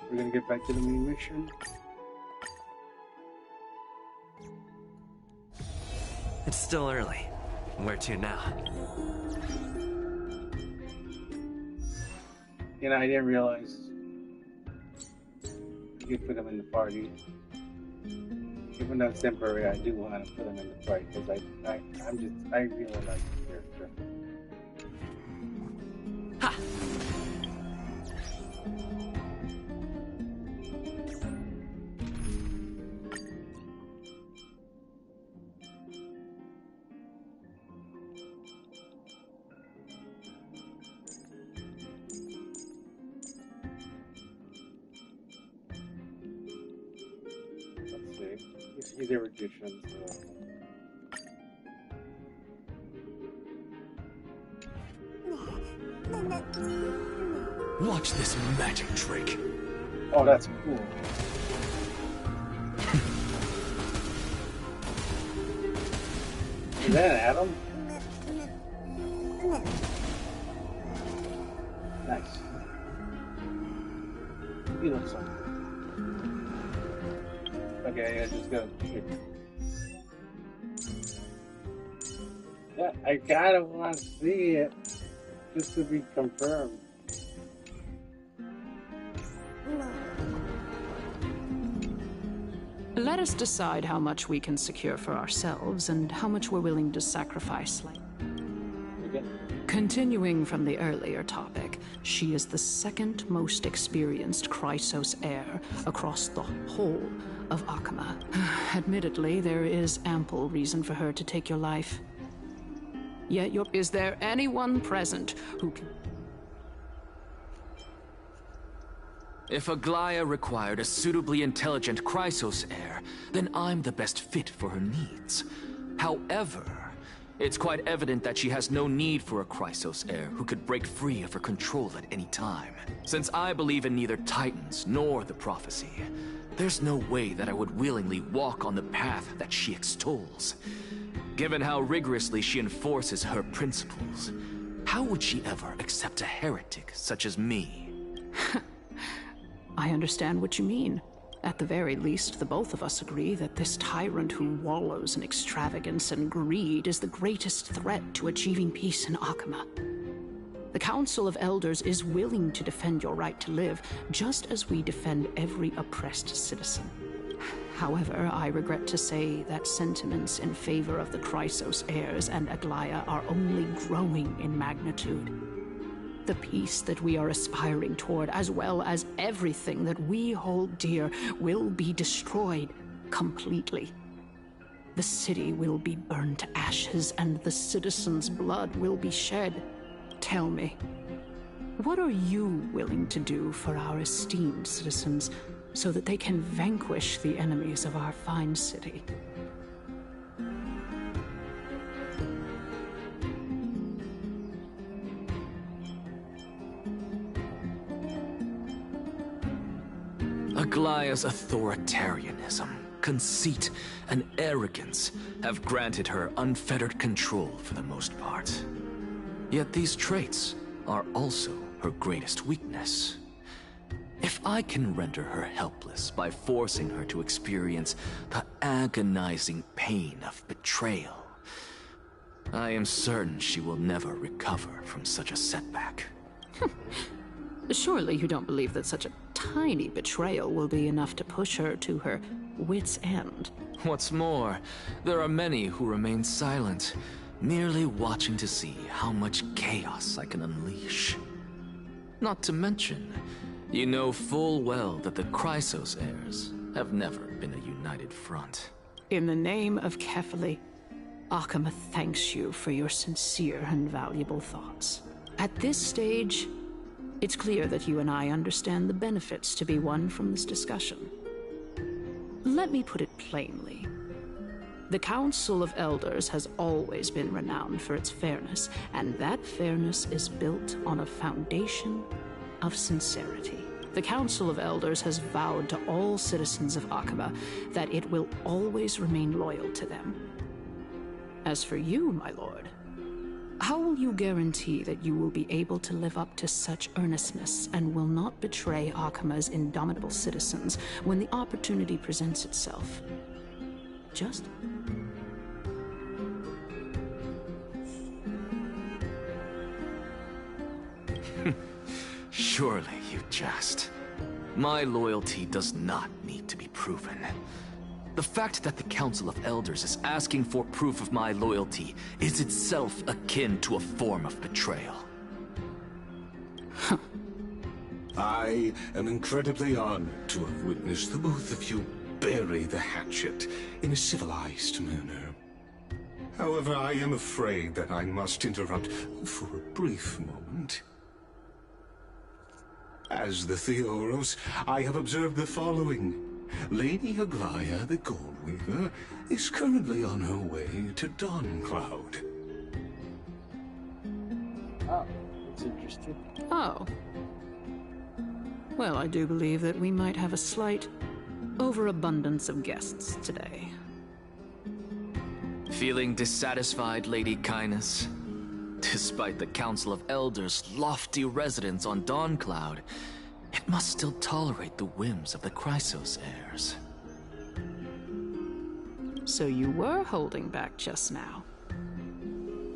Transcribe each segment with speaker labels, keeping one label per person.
Speaker 1: We're gonna get back to the main mission.
Speaker 2: It's still early. Where to now?
Speaker 1: You know, I didn't realize you could put them in the party. Even though it's temporary, I do want to put them in the party because I really like the character.
Speaker 2: Ha!
Speaker 1: He's a magician, so...
Speaker 2: Watch this magic trick.
Speaker 1: Oh, that's cool. Is that an Adam? Nice. He looks like... Okay, I just gotta shoot. Yeah, I kinda want to see it just to be confirmed.
Speaker 3: Let us decide how much we can secure for ourselves and how much we're willing to sacrifice.
Speaker 1: Okay.
Speaker 3: Continuing from the earlier topic, she is the second most experienced Chrysos heir across the whole of Akama. Admittedly, there is ample reason for her to take your life. Yet is there anyone present who can...
Speaker 4: If Aglaya required a suitably intelligent Chrysos heir, then I'm the best fit for her needs. However, it's quite evident that she has no need for a Chrysos heir who could break free of her control at any time. Since I believe in neither Titans nor the prophecy, there's no way that I would willingly walk on the path that she extols. Given how rigorously she enforces her principles, how would she ever accept a heretic such as me?
Speaker 3: I understand what you mean. At the very least, the both of us agree that this tyrant who wallows in extravagance and greed is the greatest threat to achieving peace in Akama. The Council of Elders is willing to defend your right to live, just as we defend every oppressed citizen. However, I regret to say that sentiments in favor of the Chrysos heirs and Aglaya are only growing in magnitude. The peace that we are aspiring toward, as well as everything that we hold dear, will be destroyed completely. The city will be burned to ashes, and the citizens' blood will be shed. Tell me, what are you willing to do for our esteemed citizens so that they can vanquish the enemies of our fine city?
Speaker 4: Aglaya's authoritarianism, conceit, and arrogance have granted her unfettered control for the most part. Yet these traits are also her greatest weakness. If I can render her helpless by forcing her to experience the agonizing pain of betrayal, I am certain she will never recover from such a setback.
Speaker 3: Surely you don't believe that such a tiny betrayal will be enough to push her to her wit's end.
Speaker 4: What's more, there are many who remain silent, merely watching to see how much chaos I can unleash. Not to mention, you know full well that the Chrysos heirs have never been a united front.
Speaker 3: In the name of Kefali, Akama thanks you for your sincere and valuable thoughts. At this stage, it's clear that you and I understand the benefits to be won from this discussion. Let me put it plainly. The Council of Elders has always been renowned for its fairness, and that fairness is built on a foundation of sincerity. The Council of Elders has vowed to all citizens of Akama that it will always remain loyal to them. As for you, my lord, How will you guarantee that you will be able to live up to such earnestness and will not betray Akima's indomitable citizens when the opportunity presents itself? Just?
Speaker 4: Surely you jest. My loyalty does not need to be proven. The fact that the Council of Elders is asking for proof of my loyalty is itself akin to a form of betrayal.
Speaker 5: I am incredibly honored to have witnessed the both of you bury the hatchet in a civilized manner. However, I am afraid that I must interrupt for a brief moment. As the Theoros, I have observed the following. Lady Aglaya, the Goldweaver, is currently on her way to Dawncloud.
Speaker 1: Oh, that's interesting.
Speaker 3: Oh. Well, I do believe that we might have a slight overabundance of guests today.
Speaker 4: Feeling dissatisfied, Lady Kindness? Despite the Council of Elders' lofty residence on Dawncloud, it must still tolerate the whims of the Chrysos heirs.
Speaker 3: So you were holding back just now.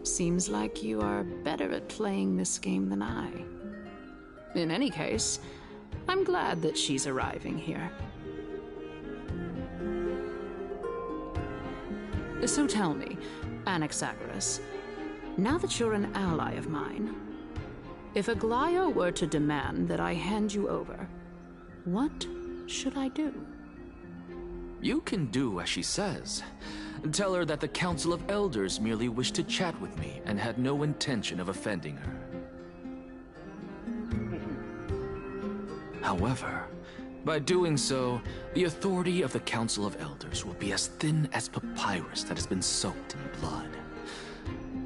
Speaker 3: Seems like you are better at playing this game than I. In any case, I'm glad that she's arriving here. So tell me, Anaxagoras, now that you're an ally of mine, if Aglaya were to demand that I hand you over, what should I do?
Speaker 4: You can do as she says. Tell her that the Council of Elders merely wished to chat with me and had no intention of offending her. However, by doing so, the authority of the Council of Elders will be as thin as papyrus that has been soaked in blood.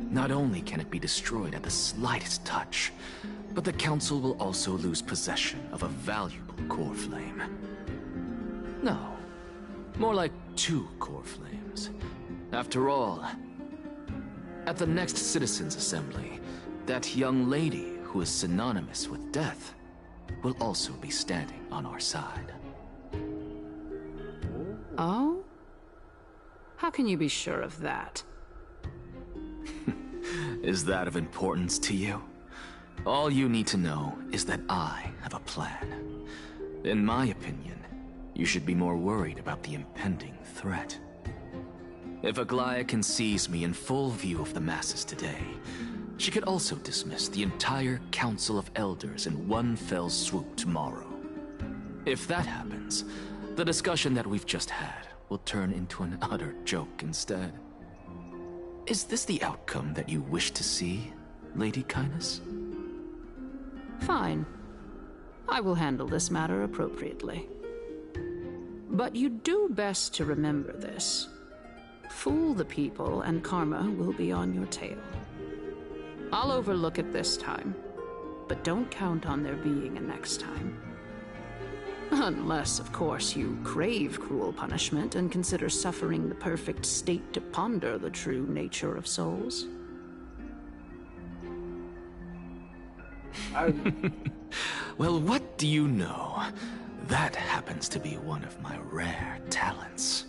Speaker 4: Not only can it be destroyed at the slightest touch, but the Council will also lose possession of a valuable core flame. No, more like 2 core flames. After all, at the next Citizens' Assembly, that young lady who is synonymous with death will also be standing on our side.
Speaker 3: Oh? How can you be sure of that?
Speaker 4: Is that of importance to you? All you need to know is that I have a plan. In my opinion, you should be more worried about the impending threat. If Aglaya can seize me in full view of the masses today, she could also dismiss the entire Council of Elders in one fell swoop tomorrow. If that happens, the discussion that we've just had will turn into an utter joke instead. Is this the outcome that you wish to see, Lady Kindness?
Speaker 3: Fine. I will handle this matter appropriately. But you do best to remember this. Fool the people and karma will be on your tail. I'll overlook it this time, but don't count on there being a next time. Unless, of course, you crave cruel punishment and consider suffering the perfect state to ponder the true nature of souls.
Speaker 4: Well, what do you know? That happens to be one of my rare talents.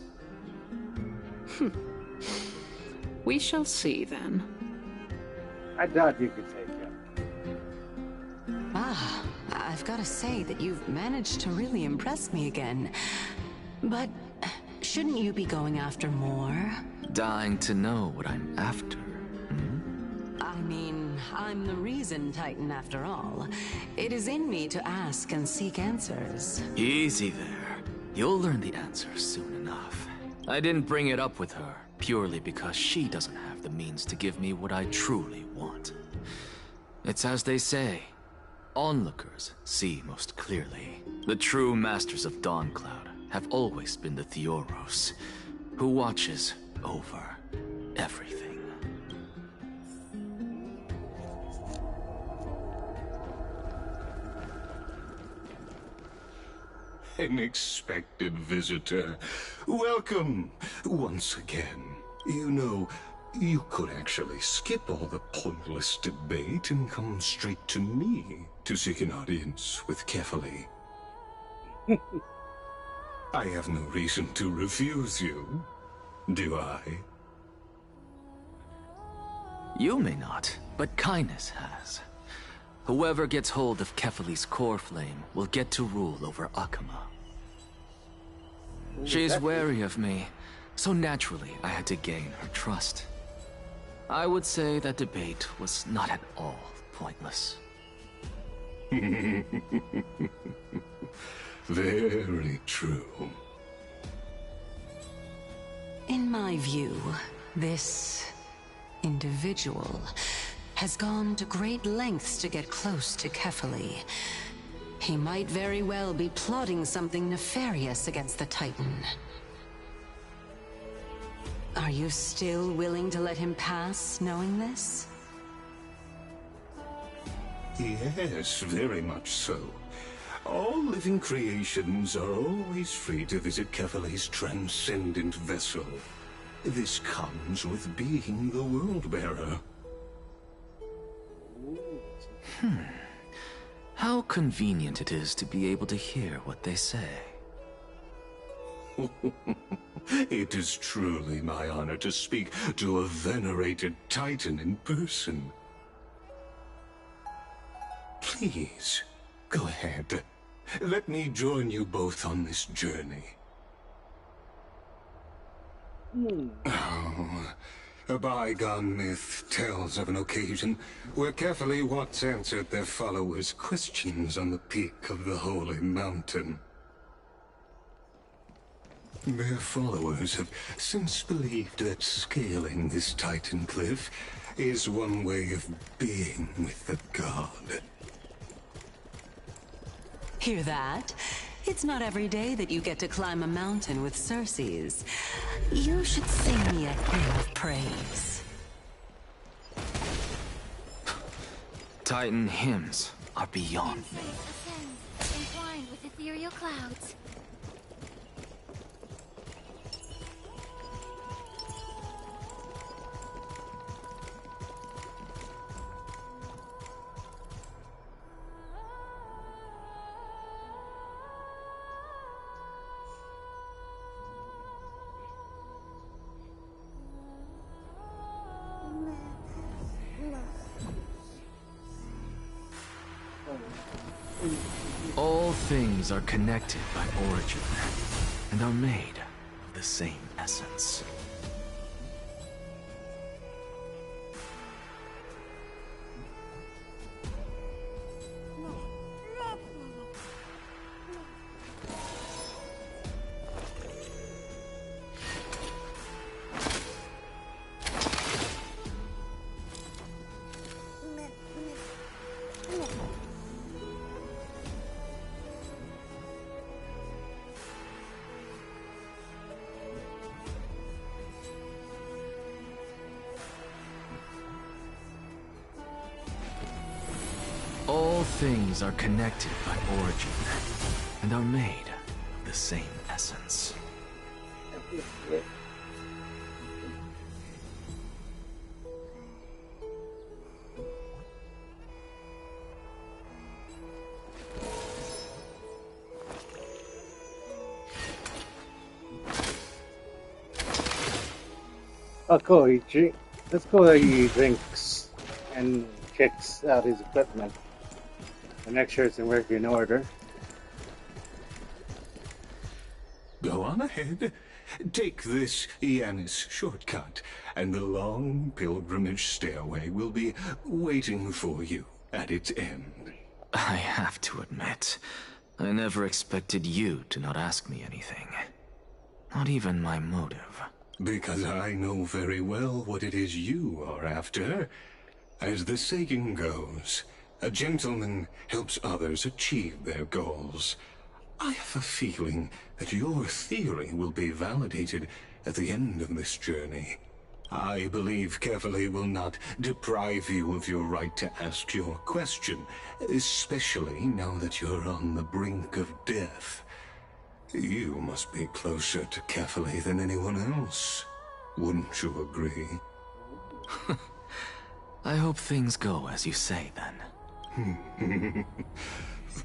Speaker 3: We shall see, then.
Speaker 1: I doubt you could take him.
Speaker 6: Ah, I've got to say that you've managed to really impress me again. But shouldn't you be going after more?
Speaker 4: Dying to know what I'm after.
Speaker 6: I mean, I'm the reason Titan after all. It is in me to ask and seek answers.
Speaker 4: Easy there. You'll learn the answers soon enough. I didn't bring it up with her purely because she doesn't have the means to give me what I truly want. It's as they say, onlookers see most clearly. The true masters of Dawncloud have always been the Theoros, who watches over everything.
Speaker 5: An expected visitor. Welcome once again. You know, You could actually skip all the pointless debate and come straight to me to seek an audience with Kefali. I have no reason to refuse you, do I?
Speaker 4: You may not, but kindness has. Whoever gets hold of Kefali's core flame will get to rule over Akama. She's wary of me, so naturally I had to gain her trust. I would say that debate was not at all pointless.
Speaker 5: Very true.
Speaker 6: In my view, this individual has gone to great lengths to get close to Kefali. He might very well be plotting something nefarious against the Titan. Are you still willing to let him pass, knowing this?
Speaker 5: Yes, very much so. All living creations are always free to visit Kefali's transcendent vessel. This comes with being the World-Bearer.
Speaker 4: How convenient it is to be able to hear what they say.
Speaker 5: It is truly my honor to speak to a venerated Titan in person. Please, go ahead. Let me join you both on this journey. Oh, a bygone myth tells of an occasion where Kefali once answered their followers' questions on the peak of the holy mountain. Their followers have since believed that scaling this Titan cliff is one way of being with the god.
Speaker 6: Hear that? It's not every day that you get to climb a mountain with Circes. You should sing me a hymn of praise.
Speaker 4: Titan hymns are beyond me.
Speaker 7: Ascends, entwined with ethereal clouds.
Speaker 4: All things are connected by origin, and are made of the same essence. All things are connected by origin, and are made of the same essence.
Speaker 1: Oh, cool. That's cool that he drinks and checks out his equipment to make sure it's in working order.
Speaker 5: Go on ahead. Take this Yanis shortcut, and the long pilgrimage stairway will be waiting for you at its end.
Speaker 4: I have to admit, I never expected you to not ask me anything. Not even my motive.
Speaker 5: Because I know very well what it is you are after. As the saying goes, a gentleman helps others achieve their goals. I have a feeling that your theory will be validated at the end of this journey. I believe Kefali will not deprive you of your right to ask your question, especially now that you're on the brink of death. You must be closer to Kefali than anyone else. Wouldn't you agree?
Speaker 4: I hope things go as you say, then.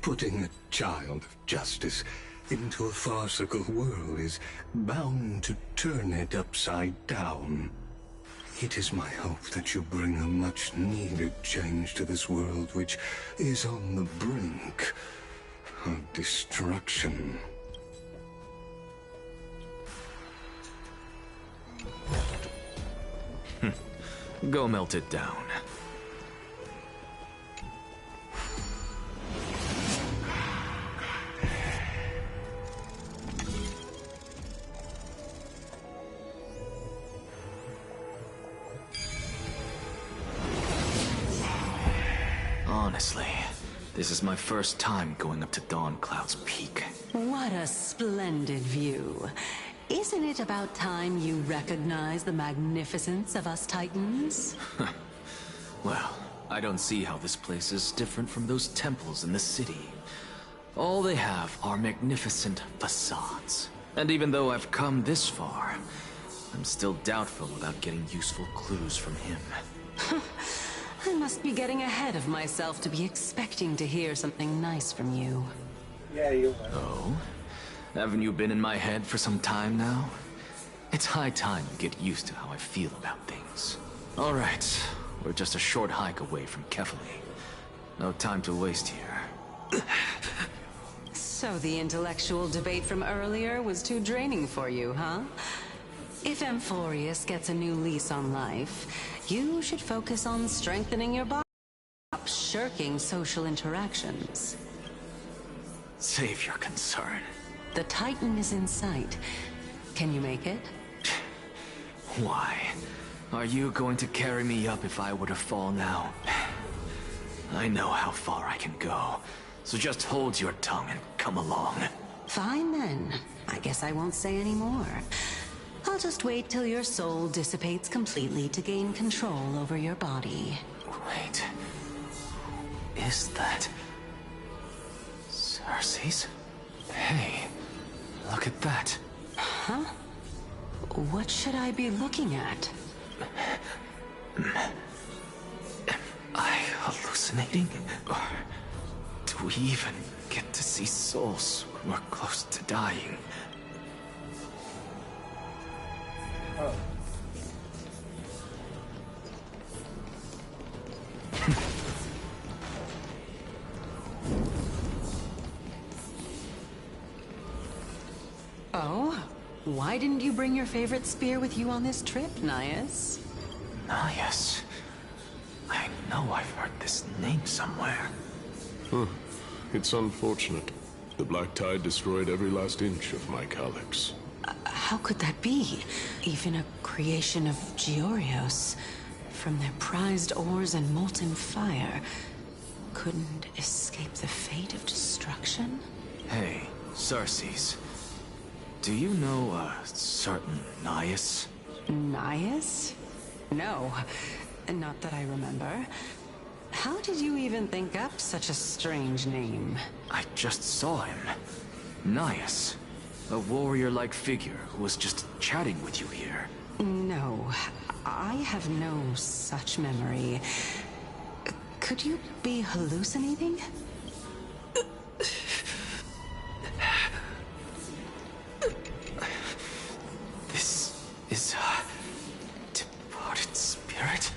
Speaker 5: Putting a child of justice into a farcical world is bound to turn it upside down. It is my hope that you bring a much-needed change to this world, which is on the brink of destruction.
Speaker 4: Go melt it down. Honestly, this is my first time going up to Dawn Cloud's peak.
Speaker 6: What a splendid view. Isn't it about time you recognize the magnificence of us Titans?
Speaker 4: Well, I don't see how this place is different from those temples in the city. All they have are magnificent facades. And even though I've come this far, I'm still doubtful about getting useful clues from him.
Speaker 6: I must be getting ahead of myself to be expecting to hear something nice from you.
Speaker 1: Yeah, you are.
Speaker 4: Oh? Haven't you been in my head for some time now? It's high time you get used to how I feel about things. All right, we're just a short hike away from Kefali. No time to waste here.
Speaker 6: So the intellectual debate from earlier was too draining for you, huh? If Amphorius gets a new lease on life, you should focus on strengthening your body. Stop shirking social interactions.
Speaker 4: Save your concern.
Speaker 6: The Titan is in sight. Can you make it?
Speaker 4: Why? Are you going to carry me up if I were to fall now? I know how far I can go, so just hold your tongue and come along.
Speaker 6: Fine then. I guess I won't say any more. I'll just wait till your soul dissipates completely to gain control over your body.
Speaker 4: Wait. Is that... Cersei's? Hey, look at that.
Speaker 6: Huh? What should I be looking at?
Speaker 4: Am I hallucinating? Or do we even get to see souls when we're close to dying?
Speaker 1: Oh.
Speaker 6: Oh? Why didn't you bring your favorite spear with you on this trip, Nias?
Speaker 4: Nias. I know I've heard this name somewhere.
Speaker 8: It's unfortunate. The Black Tide destroyed every last inch of my calyx.
Speaker 6: How could that be? Even a creation of Georios, from their prized ores and molten fire, couldn't escape the fate of destruction?
Speaker 4: Hey, Cersei's. Do you know a certain Nias?
Speaker 6: Nias? No, not that I remember. How did you even think up such a strange name?
Speaker 4: I just saw him. Nias. A warrior-like figure who was just chatting with you here.
Speaker 6: No, I have no such memory. Could you be hallucinating?
Speaker 4: This is a departed spirit?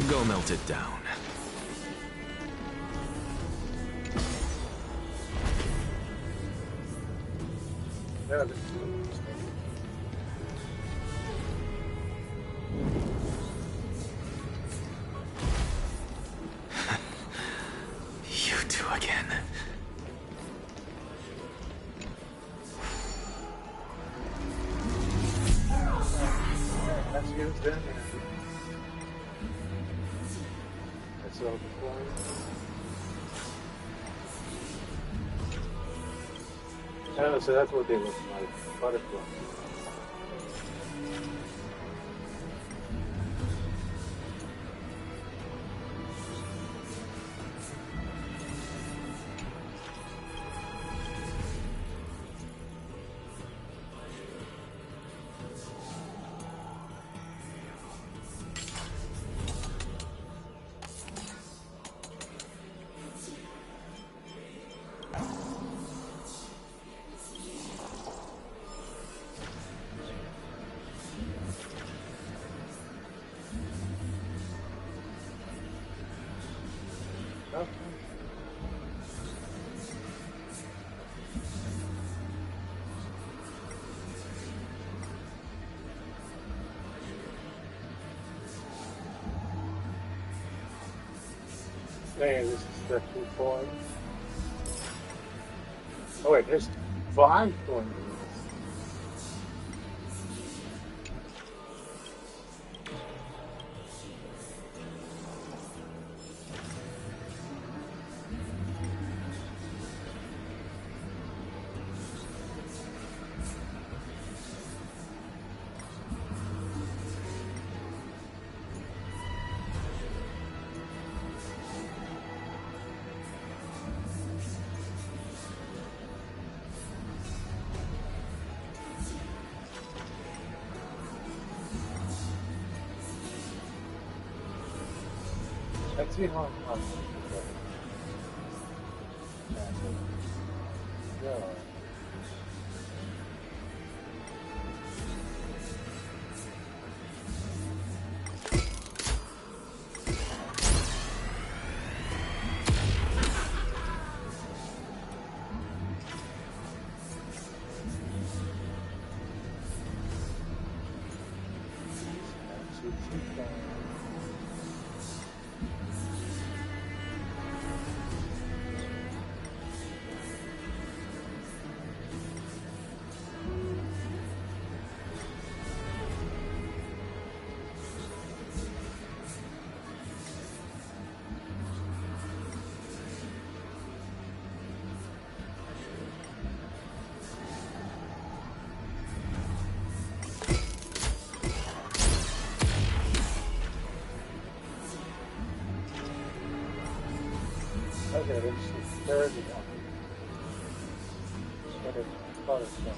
Speaker 4: Go melt it down.
Speaker 1: Yeah, this is interesting.
Speaker 4: You two again.
Speaker 1: That's you, then. cancel the coin. Oh, so that's what they look like. Butterflies. Man, this is the 2 coins. Oh wait, there's 5 coins in this. Let's see how much. Yeah. Okay, there's the one. But it's butterfly.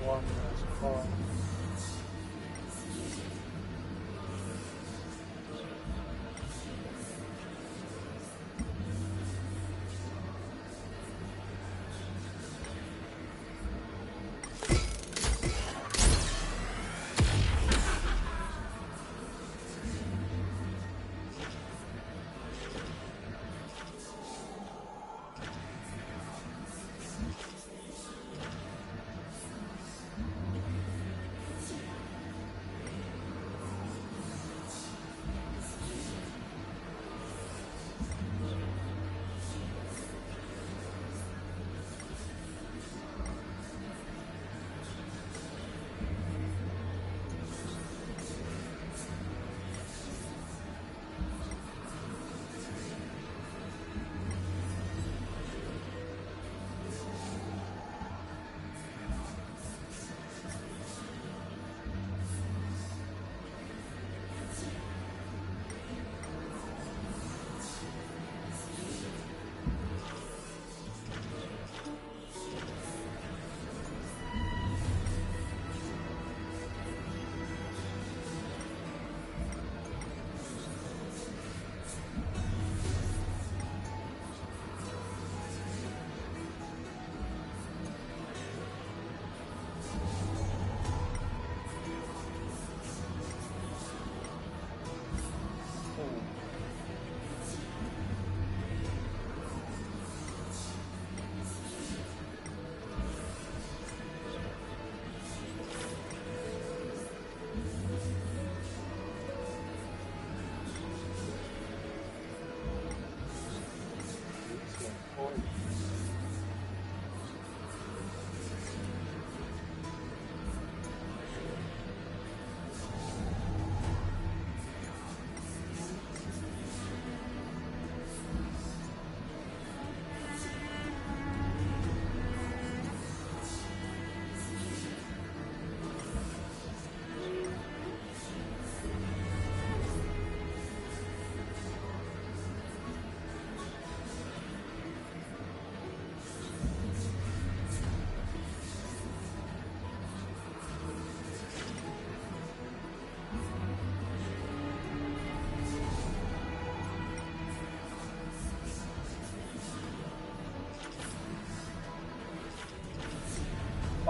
Speaker 1: One last coin.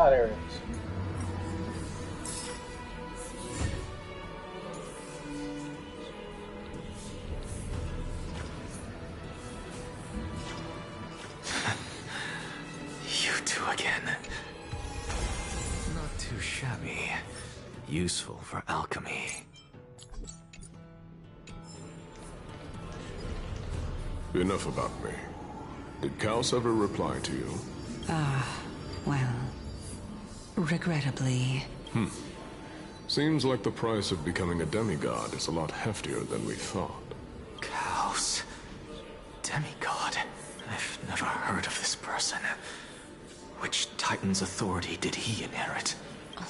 Speaker 1: Oh, there it is.
Speaker 4: You two again. Not too shabby. Useful for alchemy.
Speaker 8: Enough about me. Did Kaos ever reply to you?
Speaker 6: Well, regrettably.
Speaker 8: Seems like the price of becoming a demigod is a lot heftier than we thought.
Speaker 4: Chaos. Demigod. I've never heard of this person. Which Titan's authority did he inherit?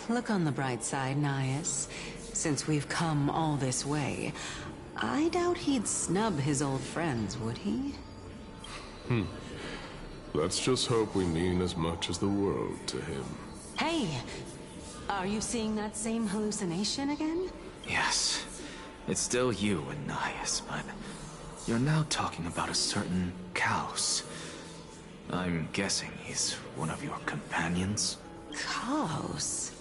Speaker 6: Look on the bright side, Nias. Since we've come all this way, I doubt he'd snub his old friends, would he?
Speaker 8: Let's just hope we mean as much as the world to him.
Speaker 6: Hey! Are you seeing that same hallucination again?
Speaker 4: Yes. It's still you and Nias, but you're now talking about a certain Chaos. I'm guessing he's one of your companions?
Speaker 6: Chaos?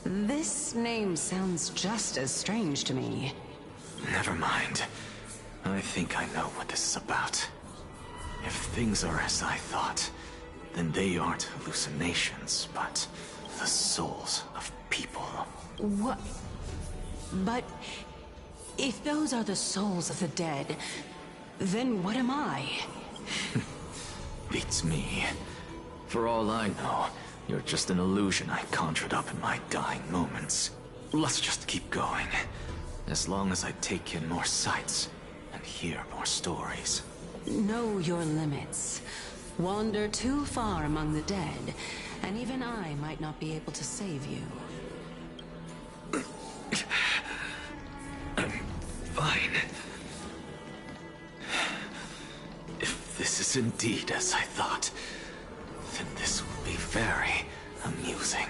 Speaker 6: This name sounds just as strange to me.
Speaker 4: Never mind. I think I know what this is about. If things are as I thought, then they aren't hallucinations, but the souls of people.
Speaker 6: What? But if those are the souls of the dead, then what am I?
Speaker 4: Beats me. For all I know, you're just an illusion I conjured up in my dying moments. Let's just keep going. As long as I take in more sights and hear more stories.
Speaker 6: Know your limits. Wander too far among the dead, and even I might not be able to save you.
Speaker 4: I'm fine. If this is indeed as I thought, then this will be very amusing.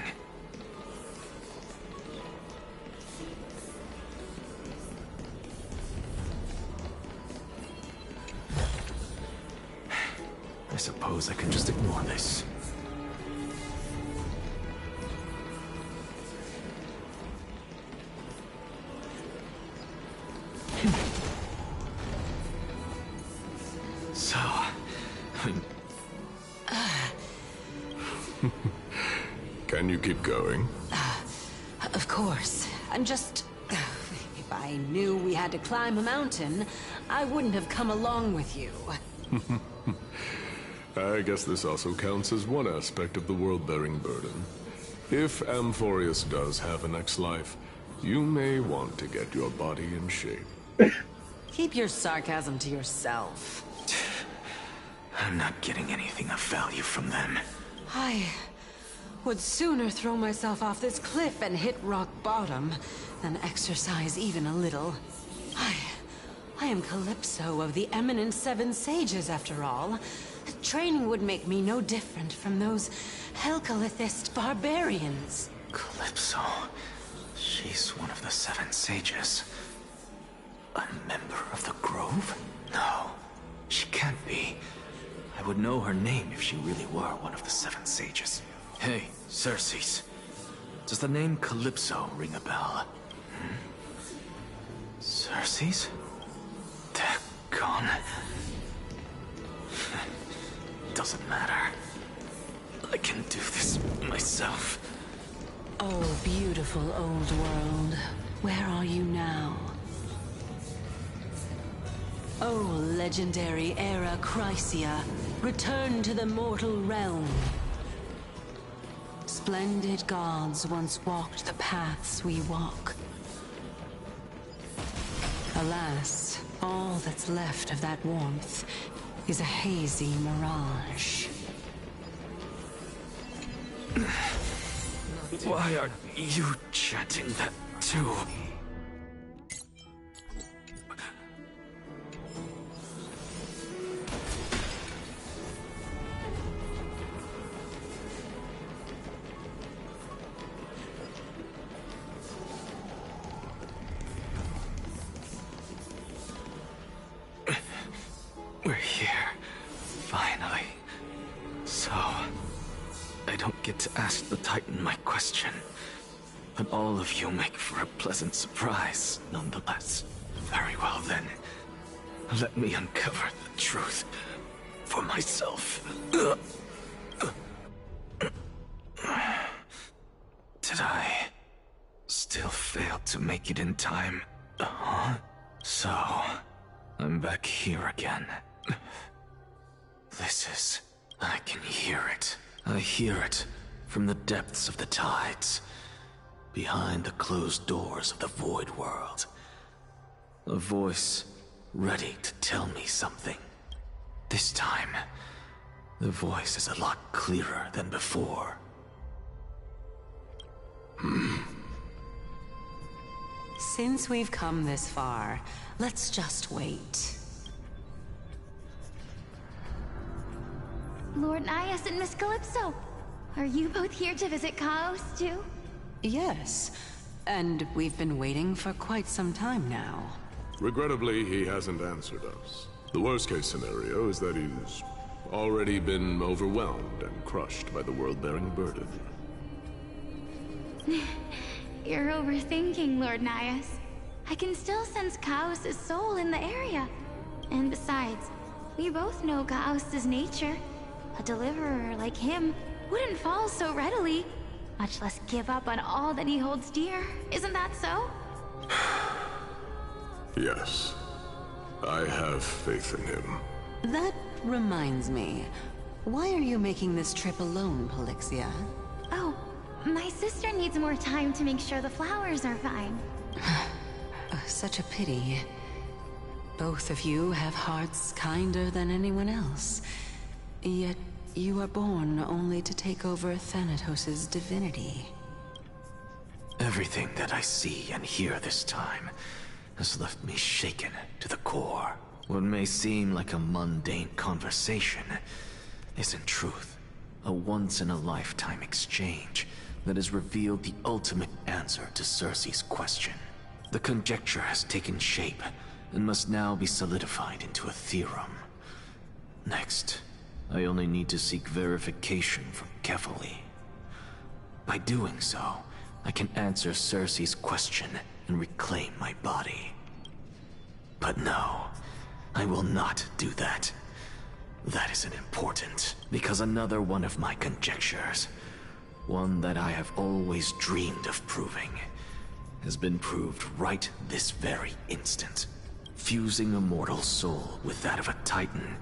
Speaker 4: I suppose I can just ignore this. So,
Speaker 8: Can you keep going?
Speaker 6: Of course. I'm just... If I knew we had to climb a mountain, I wouldn't have come along with you.
Speaker 8: I guess this also counts as one aspect of the world-bearing burden. If Amphorius does have a next life, you may want to get your body in shape.
Speaker 6: Keep your sarcasm to yourself.
Speaker 4: I'm not getting anything of value from them.
Speaker 6: I would sooner throw myself off this cliff and hit rock bottom than exercise even a little. I am Calypso of the eminent Seven Sages, after all. Training would make me no different from those Helcalithist barbarians.
Speaker 4: Calypso. She's one of the Seven Sages. A member of the Grove? No, she can't be. I would know her name if she really were one of the Seven Sages. Hey, Circes. Does the name Calypso ring a bell? Circes? They're gone. Doesn't matter. I can do this myself.
Speaker 6: Oh, beautiful old world. Where are you now? Oh, legendary era Chrysia, return to the mortal realm. Splendid gods once walked the paths we walk. Alas, all that's left of that warmth is a hazy mirage.
Speaker 4: Why are you chanting that too? We're here. Finally. So, I don't get to ask the Titan my question. But all of you make for a pleasant surprise, nonetheless. Very well then. Let me uncover the truth for myself. Did I still fail to make it in time? So, I'm back here again. I can hear it. I hear it from the depths of the tides, behind the closed doors of the void world. A voice ready to tell me something. This time, the voice is a lot clearer than before.
Speaker 6: Since we've come this far, let's just wait.
Speaker 7: Lord Nias and Miss Calypso, are you both here to visit Chaos too?
Speaker 6: Yes, and we've been waiting for quite some time now.
Speaker 8: Regrettably, he hasn't answered us. The worst-case scenario is that he's already been overwhelmed and crushed by the world-bearing burden.
Speaker 7: You're overthinking, Lord Nias. I can still sense Chaos' soul in the area. And besides, we both know Chaos' nature. A deliverer like him wouldn't fall so readily, much less give up on all that he holds dear. Isn't that so?
Speaker 8: Yes. I have faith in him.
Speaker 6: That reminds me. Why are you making this trip alone, Polixia?
Speaker 7: Oh, my sister needs more time to make sure the flowers are fine.
Speaker 6: Such a pity. Both of you have hearts kinder than anyone else. Yet you are born only to take over Thanatos' divinity.
Speaker 4: Everything that I see and hear this time has left me shaken to the core. What may seem like a mundane conversation is in truth a once-in-a-lifetime exchange that has revealed the ultimate answer to Circe's question. The conjecture has taken shape and must now be solidified into a theorem. Next, I only need to seek verification from Kefali. By doing so, I can answer Circe's question and reclaim my body. But no, I will not do that. That isn't important, because another one of my conjectures, one that I have always dreamed of proving, has been proved right this very instant. Fusing a mortal soul with that of a Titan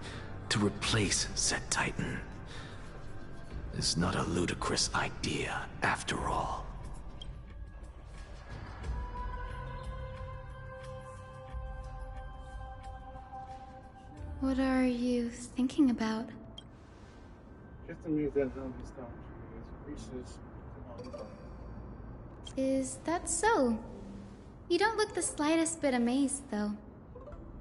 Speaker 4: to replace said Titan is not a ludicrous idea after all.
Speaker 7: What are you thinking about?
Speaker 1: Just amused at how this stone reaches.
Speaker 7: Is that so? You don't look the slightest bit amazed, though.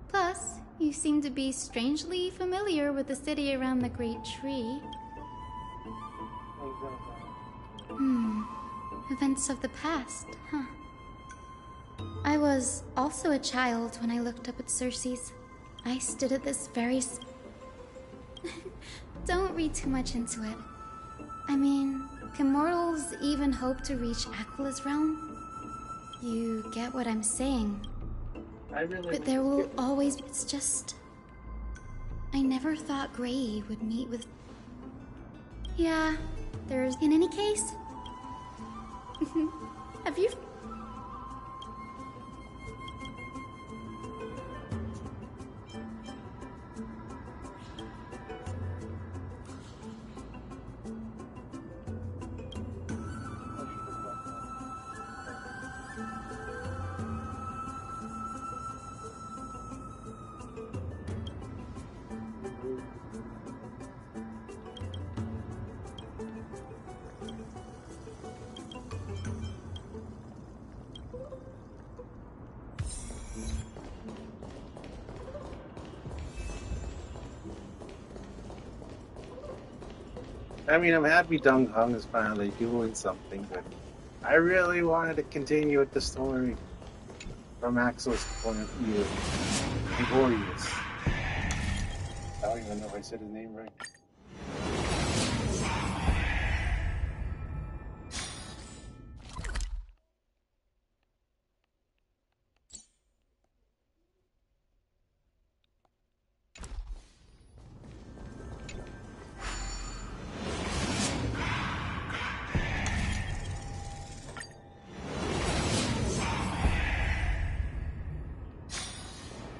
Speaker 7: Plus, you seem to be strangely familiar with the city around the Great Tree. Events of the past, huh? I was also a child when I looked up at Circe's. I stood at this very Don't read too much into it. I mean, can mortals even hope to reach Aquila's realm? You get what I'm saying. But there will always... It's just... I never thought Gray would meet with... Yeah, there's... In any case... Have you...
Speaker 1: I mean, I'm happy Dong Hong is finally doing something, but I really wanted to continue with the story from Axel's point of view. Glorious. I don't even know if I said his name right.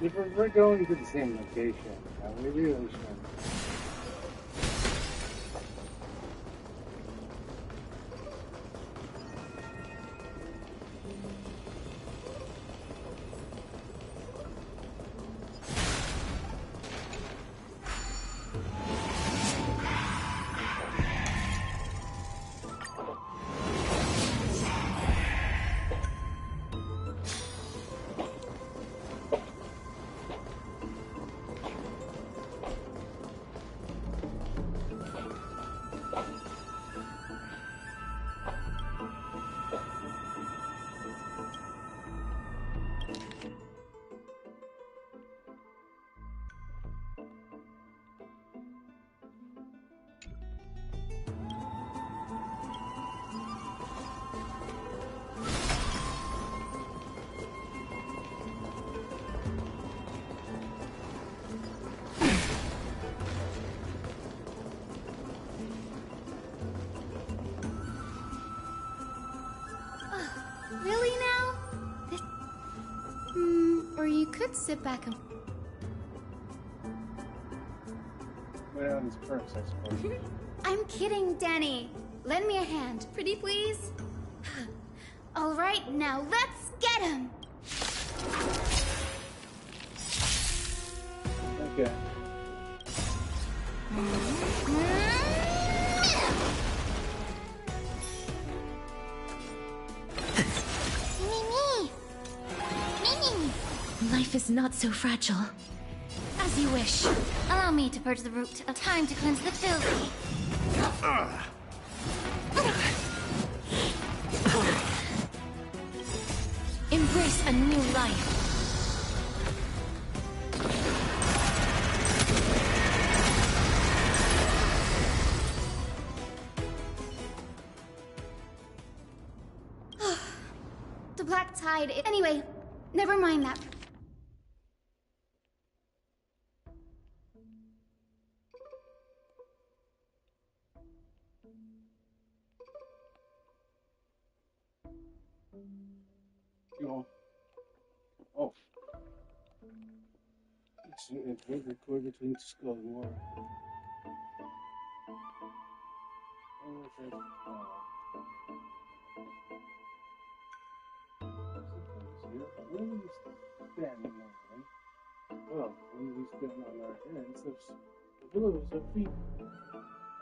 Speaker 1: If we're going to the same location, we really shouldn't.
Speaker 7: Really now? This... or you could sit back and...
Speaker 1: Wait on his perks, I suppose.
Speaker 7: I'm kidding, Danny. Lend me a hand, pretty please. All right, now let's get him.
Speaker 1: Okay.
Speaker 7: Life is not so fragile. As you wish. Allow me to purge the root. A time to cleanse the filthy. Embrace a new life. The black tide. Anyway, never mind that.
Speaker 1: Oh. It's record between skull and water. Oh, okay. When we stand on well, when we stand on our hands, the billows of feet.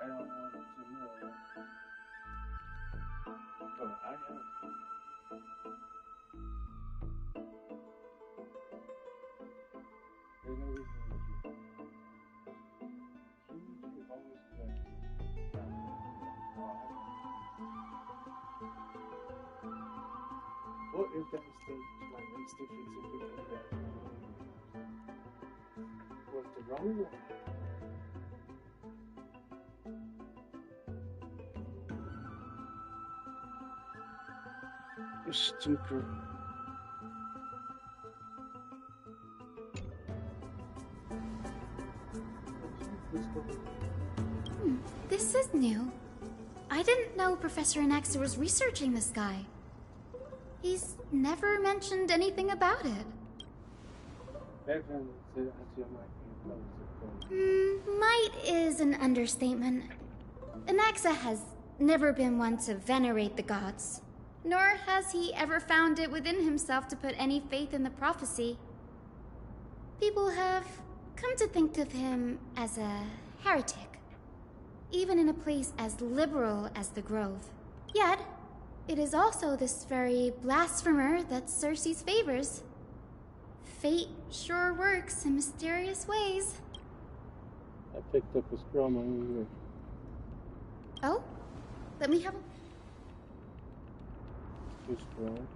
Speaker 1: I don't want to know. But I have. There's no reason to do. You always play. What if that mistake my instinct is a bit of that? Was the wrong one? Stinker.
Speaker 7: This is new. I didn't know Professor Anaxa was researching this guy. He's never mentioned anything about it. Might is an understatement. Anaxa has never been one to venerate the gods, nor has he ever found it within himself to put any faith in the prophecy. People have come to think of him as a heretic, even in a place as liberal as the Grove. Yet, it is also this very blasphemer that Circe's favors. Fate sure works in mysterious ways.
Speaker 1: I picked up a scroll on
Speaker 7: Oh? Let me have a...
Speaker 1: 2 scrolls.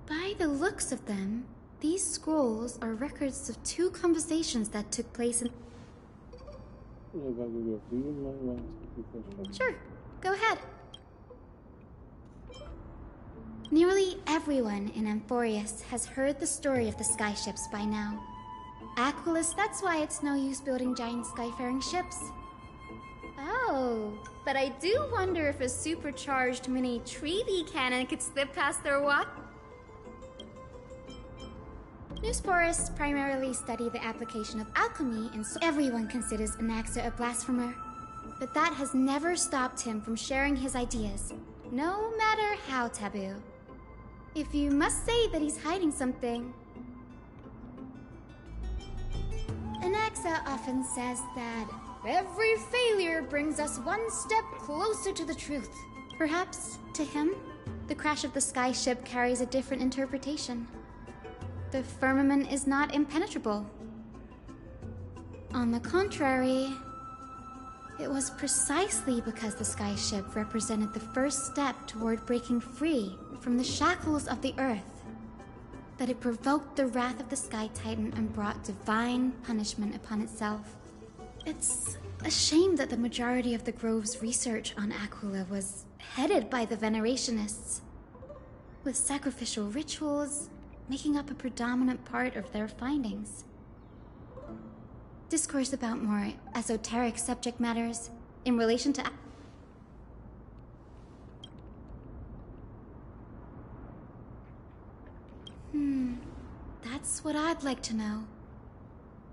Speaker 7: By the looks of them, these scrolls are records of 2 conversations that took place in... Sure, go ahead. Nearly everyone in Amphorius has heard the story of the skyships by now. Aquilus, that's why it's no use building giant skyfaring ships. Oh, Oh, but I do wonder if a supercharged mini treaty cannon could slip past their watch. Newsporists primarily study the application of alchemy, and so everyone considers Anaxa a blasphemer. But that has never stopped him from sharing his ideas, no matter how taboo. If you must say that he's hiding something... Anaxa often says that every failure brings us one step closer to the truth. Perhaps, to him, the crash of the skyship carries a different interpretation. The firmament is not impenetrable. On the contrary, it was precisely because the skyship represented the first step toward breaking free from the shackles of the Earth that it provoked the wrath of the Sky Titan and brought divine punishment upon itself. It's a shame that the majority of the Grove's research on Aquila was headed by the Venerationists, with sacrificial rituals making up a predominant part of their findings. Discourse about more esoteric subject matters in relation to... That's what I'd like to know.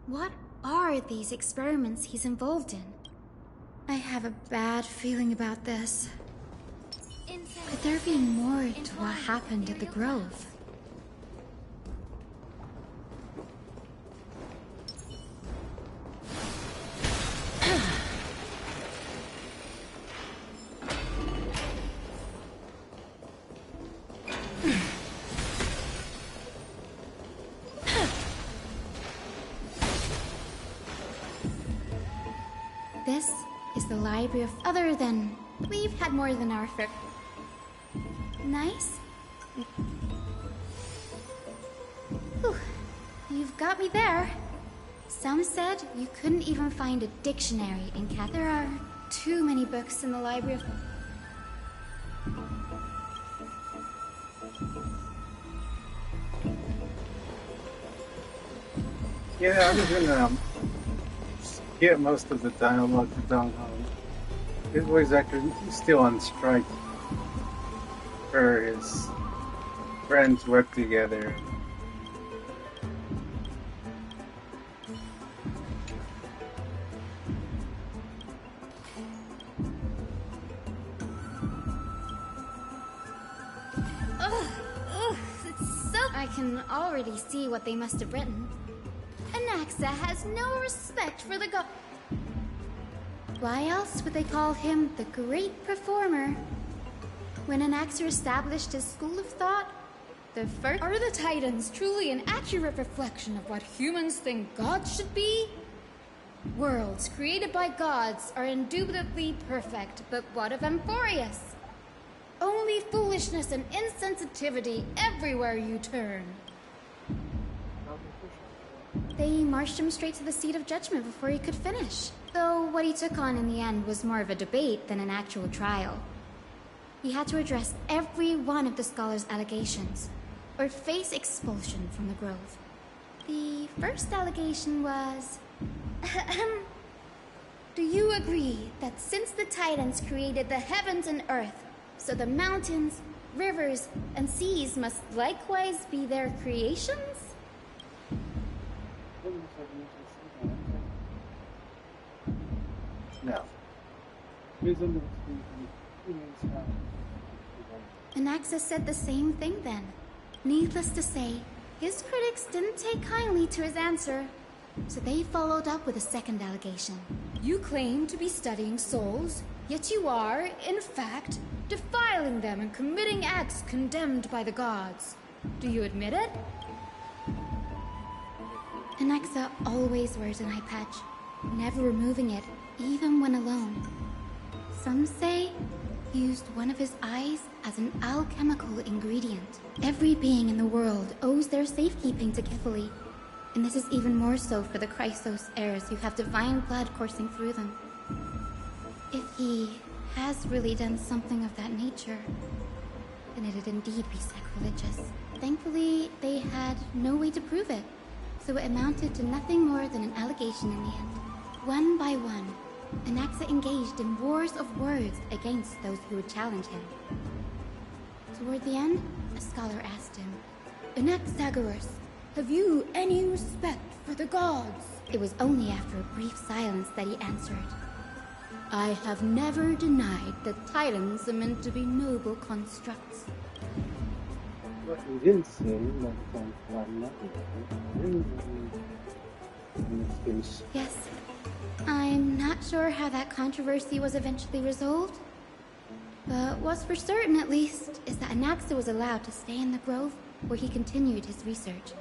Speaker 7: What are these experiments he's involved in? I have a bad feeling about this. Could there be more to what happened at the Grove? This is the library of... Other than... We've had more than our fair... Nice? Whew. You've got me there. Some said you couldn't even find a dictionary in Cath. There are too many books in the library of...
Speaker 1: Yeah, I'm gonna get most of the dialogue for Dong Hong. His voice actor is still on strike. Or his friends work together.
Speaker 7: It's so... I can already see what they must have written. Anaxa has no respect for the god. Why else would they call him the Great Performer? When Anaxa established his school of thought, the first... Are the Titans truly an accurate reflection of what humans think gods should be? Worlds created by gods are indubitably perfect, but what of Amphorius? Only foolishness and insensitivity everywhere you turn. They marched him straight to the seat of judgment before he could finish. Though what he took on in the end was more of a debate than an actual trial. He had to address every one of the scholar's allegations, or face expulsion from the Grove. The first allegation was... Do you agree that since the Titans created the heavens and earth, so the mountains, rivers, and seas must likewise be their creations?
Speaker 1: No.
Speaker 7: Anaxa said the same thing then. Needless to say, his critics didn't take kindly to his answer, so they followed up with a second allegation. You claim to be studying souls, yet you are, in fact, defiling them and committing acts condemned by the gods. Do you admit it? Anaxa always wears an eye patch, never removing it, even when alone. Some say he used one of his eyes as an alchemical ingredient. Every being in the world owes their safekeeping to Kefali, and this is even more so for the Chrysos heirs who have divine blood coursing through them. If he has really done something of that nature, then it'd indeed be sacrilegious. Thankfully, they had no way to prove it, so it amounted to nothing more than an allegation in the end. One by one, Anaxa engaged in wars of words against those who would challenge him. Toward the end, a scholar asked him, Anaxagoras, have you any respect for the gods? It was only after a brief silence that he answered, I have never denied that titans are meant to be noble constructs.
Speaker 1: What he didn't say, like nothing. In this case.
Speaker 7: Yes. I'm not sure how that controversy was eventually resolved. But what's for certain, at least, is that Anaxa was allowed to stay in the grove where he continued his research,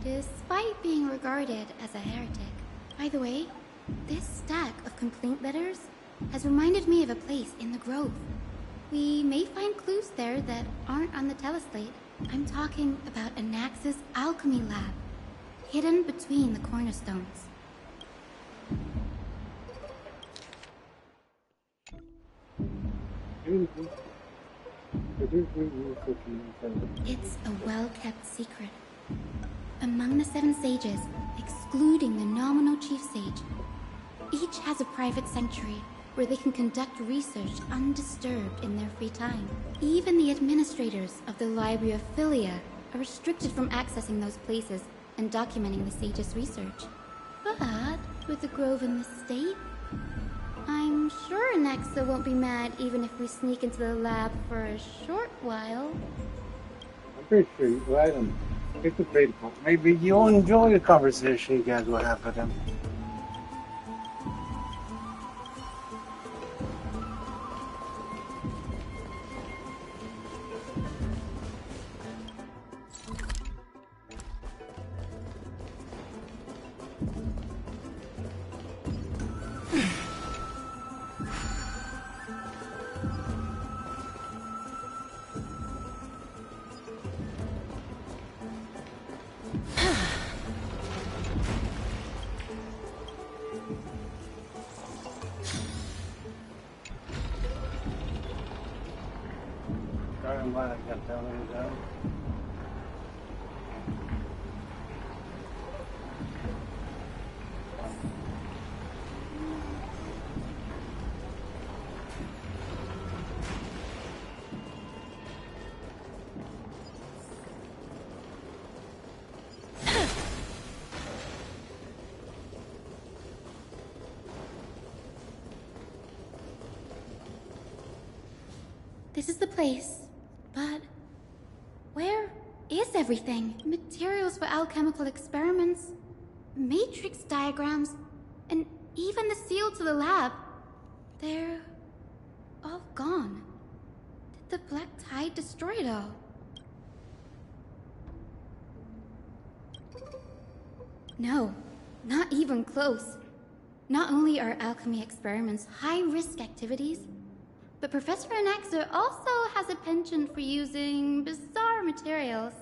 Speaker 7: despite being regarded as a heretic. By the way, this stack of complaint letters has reminded me of a place in the grove. We may find clues there that aren't on the teleslate. I'm talking about Anaxa's alchemy lab, hidden between the cornerstones. It's a well-kept secret. Among the 7 sages, excluding the nominal chief sage, each has a private sanctuary where they can conduct research undisturbed in their free time. Even the administrators of the Library of Philia are restricted from accessing those places and documenting the sage's research. But with the grove in this state, I'm sure Anaxa won't be mad even if we sneak into the lab for a short while.
Speaker 1: I'm pretty sure you're right. It's debatable. Maybe you'll enjoy the conversation you guys will have with him. I'm glad I got down and down.
Speaker 7: This is the place, but where is everything? Materials for alchemical experiments, matrix diagrams, and even the seal to the lab. They're all gone. Did the Black Tide destroy it all? No, not even close. Not only are alchemy experiments high-risk activities, but Professor Anaxa also has a penchant for using bizarre materials.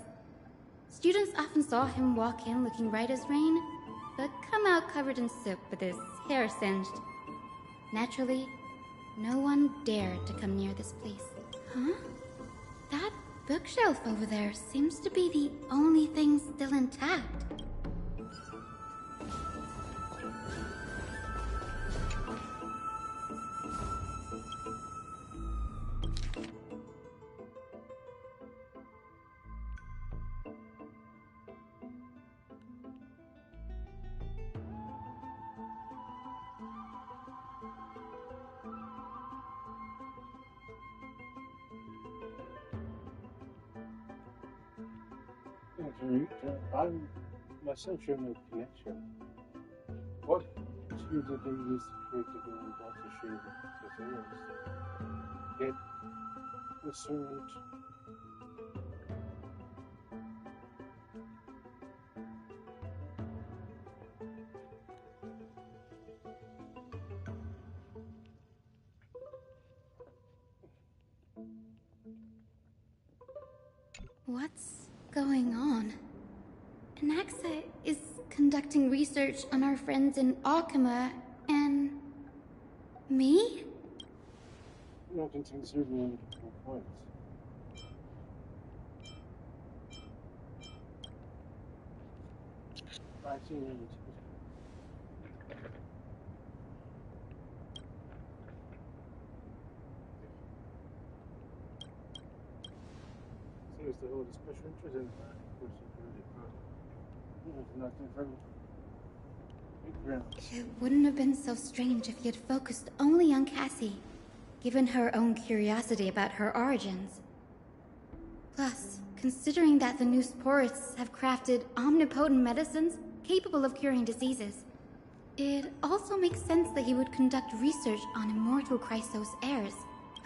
Speaker 7: Students often saw him walk in looking right as rain, but come out covered in soot with his hair singed. Naturally, no one dared to come near this place. Huh? That bookshelf over there seems to be the only thing still intact.
Speaker 1: I'm myself sure no connection. What tube did they use to create the golden ball to share the things? It was served.
Speaker 7: What's going on? Anaxa is conducting research on our friends in Alchema and me?
Speaker 1: No, contains several points. I see. seems to hold a special interest in the course of security, but nothing from big grounds.
Speaker 7: It wouldn't have been so strange if he had focused only on Cassie, given her own curiosity about her origins. Plus, considering that the new sporists have crafted omnipotent medicines capable of curing diseases, it also makes sense that he would conduct research on immortal Chrysos heirs.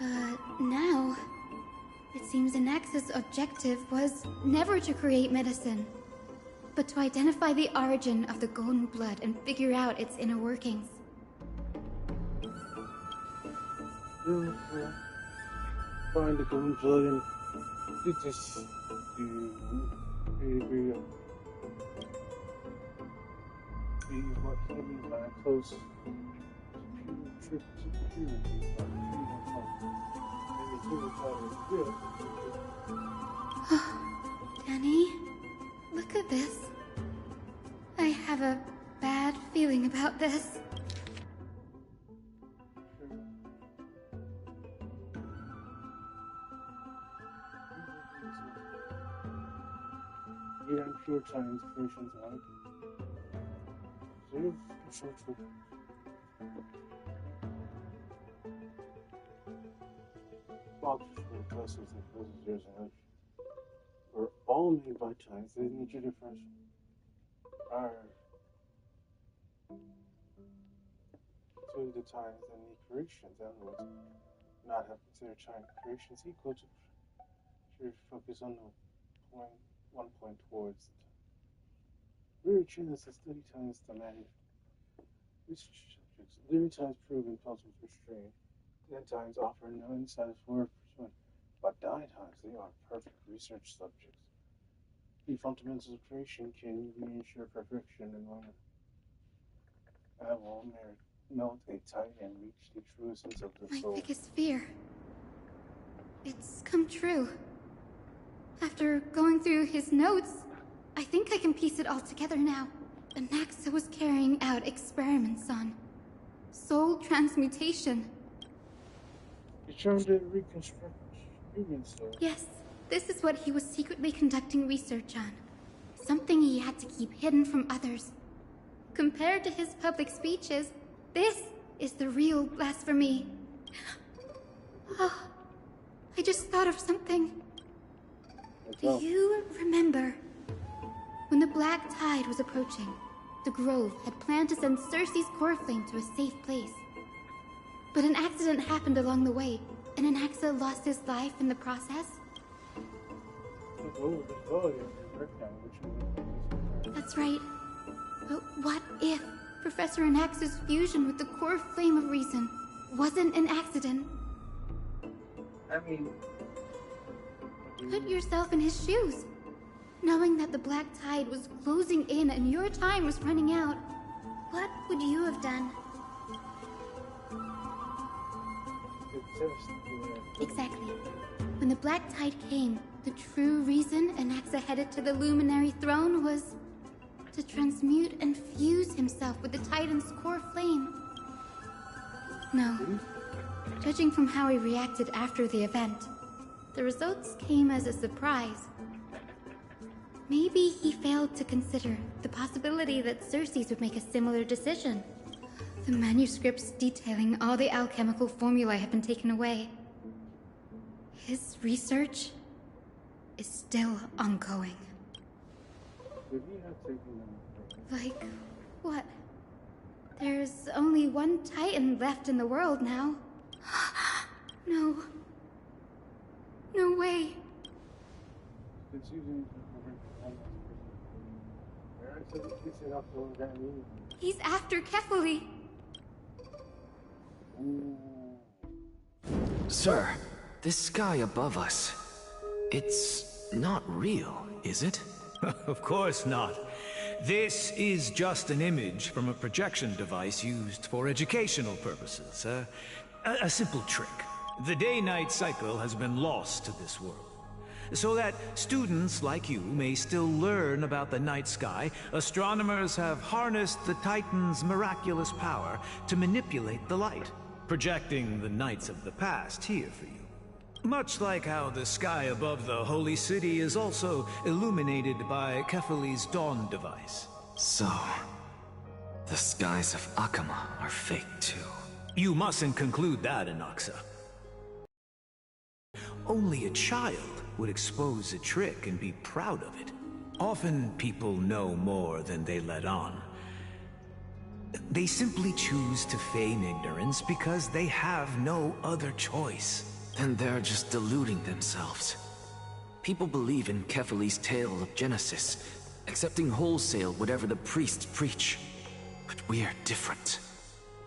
Speaker 7: But now, it seems Anax's objective was never to create medicine, but to identify the origin of the golden blood and figure out its inner workings.
Speaker 1: Find the golden blood and do this. Be what he means by a close trip to purity.
Speaker 7: Danny, look at this. I have a bad feeling about this.
Speaker 1: Yeah, I'm sure Chinese versions like. So, short trip. Boxes for classes and classes years and were all made by Chinese. They need to difference are to the times that need corrections. In other words, not have considered Chinese corrections equal to should focus on the one point towards the time. Very China is study times thematic research subjects. Living times prove impossible to restrain. 10 times offer no insight for pursuing. But 9 times they are perfect research subjects. The fundamentals of creation can ensure perfection and learning. I will melt a titan and reach the true essence of the soul.
Speaker 7: My biggest fear. It's come true. After going through his notes, I think I can piece it all together now. Anaxa was carrying out experiments on soul transmutation.
Speaker 1: You're trying to reconstruct human soul.
Speaker 7: Yes, this is what he was secretly conducting research on. Something he had to keep hidden from others. Compared to his public speeches, this is the real blasphemy. Oh, I just thought of something. Do you remember? When the black tide was approaching, the Grove had planned to send Cersei's core flame to a safe place. But an accident happened along the way, and Anaxa lost his life in the process. That's right. But what if Professor Anaxa's fusion with the core flame of reason wasn't an accident?
Speaker 1: I mean...
Speaker 7: Put yourself in his shoes. Knowing that the black tide was closing in and your time was running out, what would you have done? Exactly. When the black tide came, the true reason Anaxa headed to the Luminary Throne was to transmute and fuse himself with the Titan's core flame. No. Judging from how he reacted after the event, the results came as a surprise. Maybe he failed to consider the possibility that Cersei's would make a similar decision. The manuscripts detailing all the alchemical formulae have been taken away. His research is still ongoing. Like, what? There's only one Titan left in the world now. No. No way. He's after Kefali.
Speaker 4: Sir, this sky above us, it's not real, is it?
Speaker 9: Of course not. This is just an image from a projection device used for educational purposes. A simple trick. The day-night cycle has been lost to this world. So that students like you may still learn about the night sky, astronomers have harnessed the Titan's miraculous power to manipulate the light, projecting the nights of the past here for you. Much like how the sky above the holy city is also illuminated by Kefali's dawn device.
Speaker 4: So, the skies of Akama are fake too.
Speaker 9: You mustn't conclude that, Inoxa. Only a child would expose a trick and be proud of it. Often people know more than they let on. They simply choose to feign ignorance because they have no other choice.
Speaker 4: Then they're just deluding themselves. People believe in Kefali's tale of Genesis, accepting wholesale whatever the priests preach. But we're different.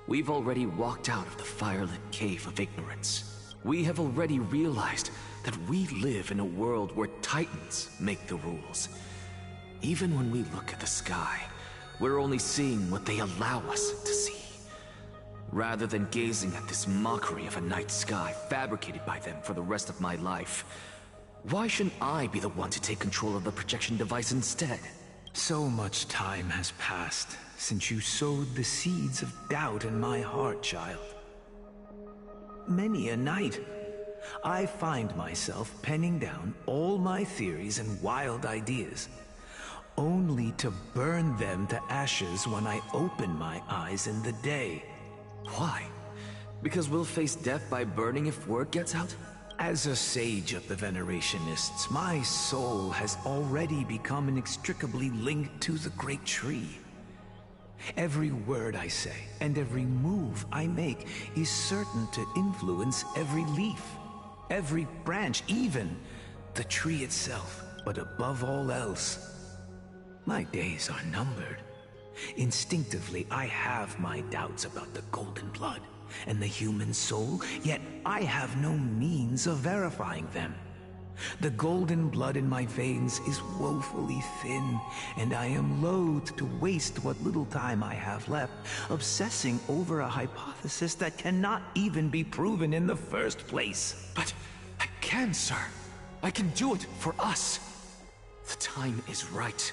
Speaker 4: We've already walked out of the firelit cave of ignorance. We have already realized that we live in a world where Titans make the rules. Even when we look at the sky, we're only seeing what they allow us to see. Rather than gazing at this mockery of a night sky fabricated by them for the rest of my life, why shouldn't I be the one to take control of the projection device instead?
Speaker 9: So much time has passed since you sowed the seeds of doubt in my heart, child. Many a night, I find myself penning down all my theories and wild ideas, only to burn them to ashes when I open my eyes in the day.
Speaker 4: Why? Because we'll face death by burning if word gets out?
Speaker 9: As a sage of the Venerationists, my soul has already become inextricably linked to the great tree. Every word I say and every move I make is certain to influence every leaf, every branch, even the tree itself. But above all else, my days are numbered. Instinctively, I have my doubts about the golden blood and the human soul, yet I have no means of verifying them. The golden blood in my veins is woefully thin, and I am loath to waste what little time I have left obsessing over a hypothesis that cannot even be proven in the first place.
Speaker 4: But I can, sir. I can do it for us. The time is right.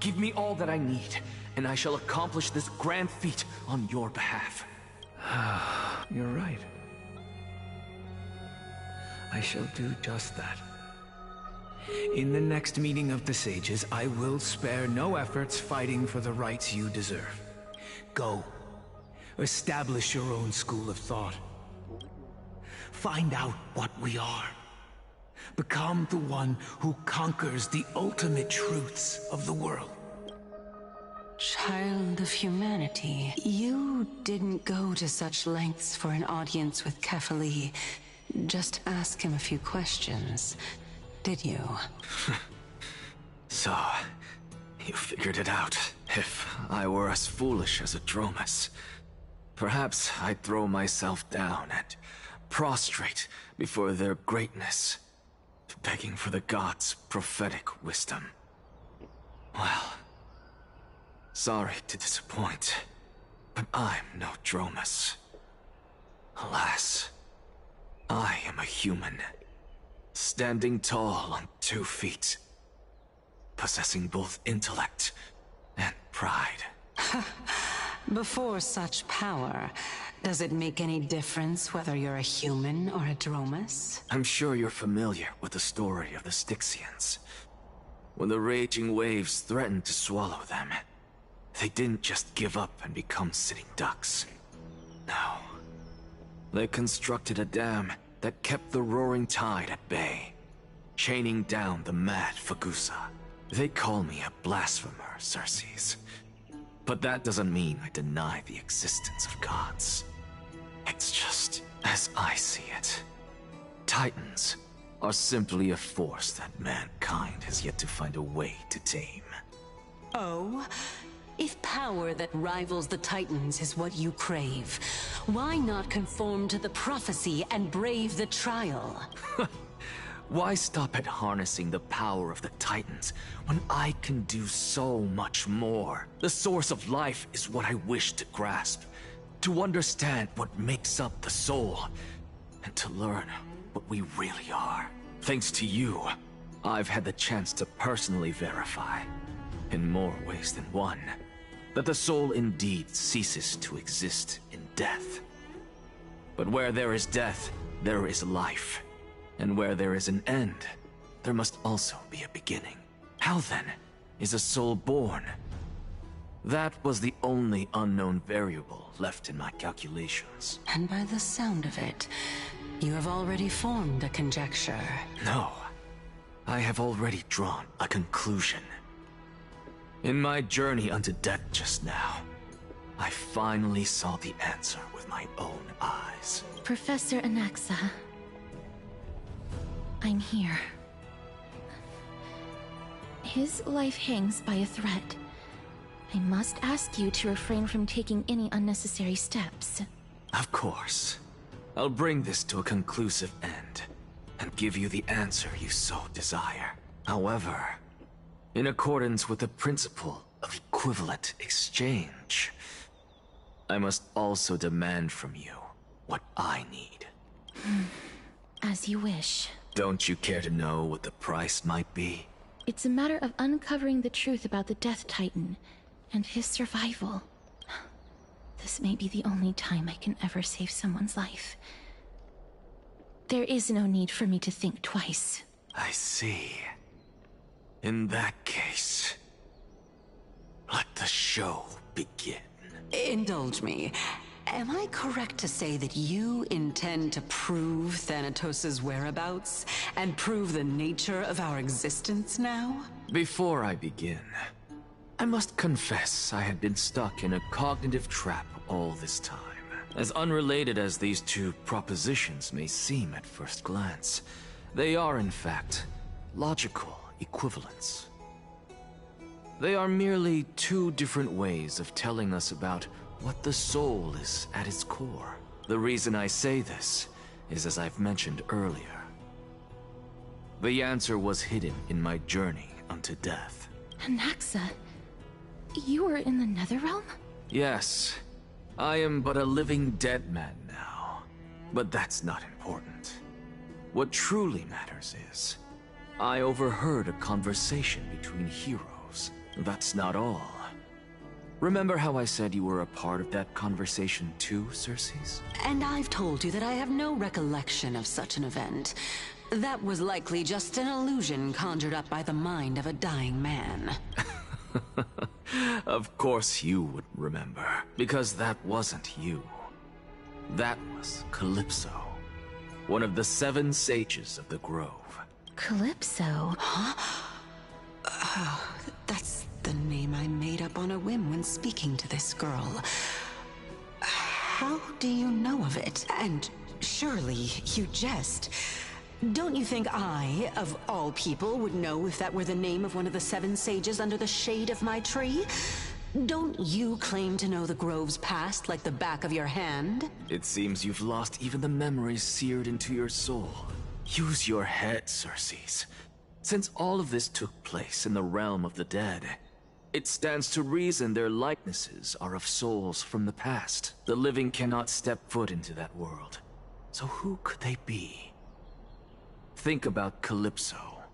Speaker 4: Give me all that I need, and I shall accomplish this grand feat on your behalf.
Speaker 9: You're right. I shall do just that. In the next meeting of the sages, I will spare no efforts fighting for the rights you deserve. Go. Establish your own school of thought. Find out what we are. Become the one who conquers the ultimate truths of the world.
Speaker 6: Child of humanity, you didn't go to such lengths for an audience with Kefali. Just ask him a few questions, did you?
Speaker 4: So, you figured it out. If I were as foolish as a Dromus, perhaps I'd throw myself down and prostrate before their greatness, begging for the gods' prophetic wisdom. Well, sorry to disappoint, but I'm no Dromus. Alas, I am a human, standing tall on 2 feet, possessing both intellect and pride.
Speaker 6: Before such power, does it make any difference whether you're a human or a Dromus?
Speaker 4: I'm sure you're familiar with the story of the Styxians. When the raging waves threatened to swallow them, they didn't just give up and become sitting ducks. No. They constructed a dam that kept the roaring tide at bay, chaining down the mad Fagusa. They call me a blasphemer, Circes. But that doesn't mean I deny the existence of gods. It's just as I see it. Titans are simply a force that mankind has yet to find a way to tame.
Speaker 6: Oh? If power that rivals the Titans is what you crave, why not conform to the prophecy and brave the trial?
Speaker 4: Why stop at harnessing the power of the Titans when I can do so much more? The source of life is what I wish to grasp, to understand what makes up the soul, and to learn what we really are. Thanks to you, I've had the chance to personally verify, in more ways than one, that the soul indeed ceases to exist in death. But where there is death, there is life. And where there is an end, there must also be a beginning. How then is a soul born? That was the only unknown variable left in my calculations.
Speaker 6: And by the sound of it, you have already formed a conjecture.
Speaker 4: No, I have already drawn a conclusion. In my journey unto death just now, I finally saw the answer with my own eyes.
Speaker 7: Professor Anaxa, I'm here. His life hangs by a thread. I must ask you to refrain from taking any unnecessary steps.
Speaker 4: Of course. I'll bring this to a conclusive end, and give you the answer you so desire. However, in accordance with the principle of equivalent exchange, I must also demand from you what I need.
Speaker 7: As you wish.
Speaker 4: Don't you care to know what the price might be?
Speaker 7: It's a matter of uncovering the truth about the Death Titan and his survival. This may be the only time I can ever save someone's life. There is no need for me to think twice.
Speaker 4: I see. In that case, let the show begin.
Speaker 6: Indulge me. Am I correct to say that you intend to prove Thanatos' whereabouts and prove the nature of our existence now?
Speaker 4: Before I begin, I must confess I had been stuck in a cognitive trap all this time. As unrelated as these two propositions may seem at first glance, they are in fact logical equivalents. They are merely two different ways of telling us about what the soul is at its core. The reason I say this is, as I've mentioned earlier, the answer was hidden in my journey unto death.
Speaker 7: Anaxa, you were in the Netherrealm?
Speaker 4: Yes, I am but a living dead man now, but that's not important. What truly matters is, I overheard a conversation between heroes. That's not all. Remember how I said you were a part of that conversation too, Circes?
Speaker 6: And I've told you that I have no recollection of such an event. That was likely just an illusion conjured up by the mind of a dying man.
Speaker 4: Of course you would remember, because that wasn't you. That was Calypso, one of the 7 sages of the Grove.
Speaker 7: Calypso?
Speaker 6: Huh? Oh, that's the name I made up on a whim when speaking to this girl. How do you know of it? And surely you jest. Don't you think I, of all people, would know if that were the name of one of the 7 sages under the shade of my tree? Don't you claim to know the Grove's past like the back of your hand?
Speaker 4: It seems you've lost even the memories seared into your soul. Use your head, Circes. Since all of this took place in the realm of the dead, it stands to reason their likenesses are of souls from the past. The living cannot step foot into that world. So who could they be? Think about Calypso.